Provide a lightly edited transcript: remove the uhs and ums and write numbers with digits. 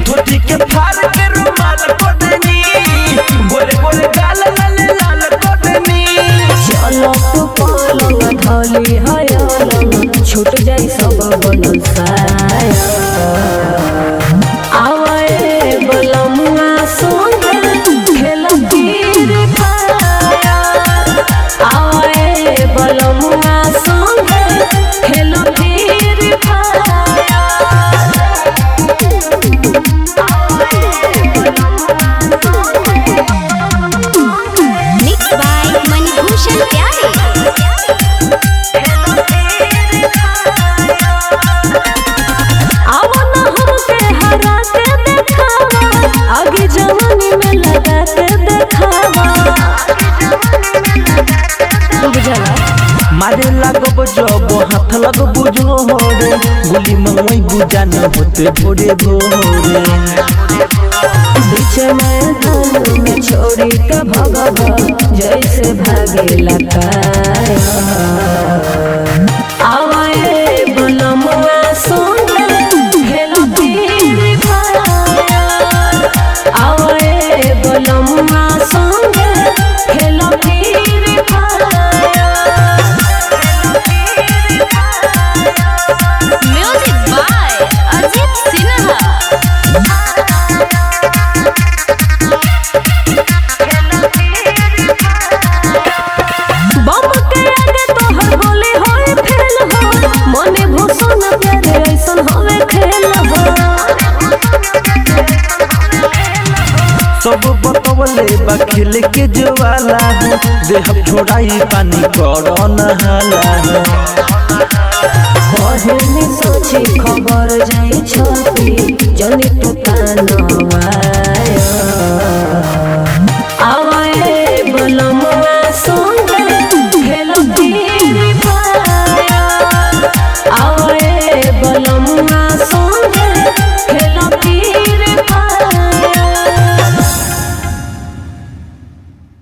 धोती के फाड़ के रुमाल कोटनी बोले बोले गाल लाल लाल कोटनी चलो तू पलंग धली हयलंग छूट जाई सब बनल साया आवे बलमुआ सोने खेल तीर खाया आवे बलमुआ सोने खेल तीर खाया मिक्स बाय मणिभूषण प्यारे। आगे जवानी में लगा के देखावा मारे लगब जब हाथ लगब जोरे गुली मंगई बुझा न होते भोरे भोरे बीच मैदान में छोड़ी के भगवा जैसे भागेला काया आवे बलमुआ सोने खेल तीर खाया आवे बलमुआ सोने खेल तीर खाया म्यूजिक बाय अजीत सिन्हा। बम के आगे तोहर बोले होए फेल हो मने भूषण प्यारे ऐसन होवे खेल हो सब बतवले बा खेल के जवाला हो देह छोड़ाई पानी करो नहाला कहनी सोची खबर जाई छपी जनी तो कान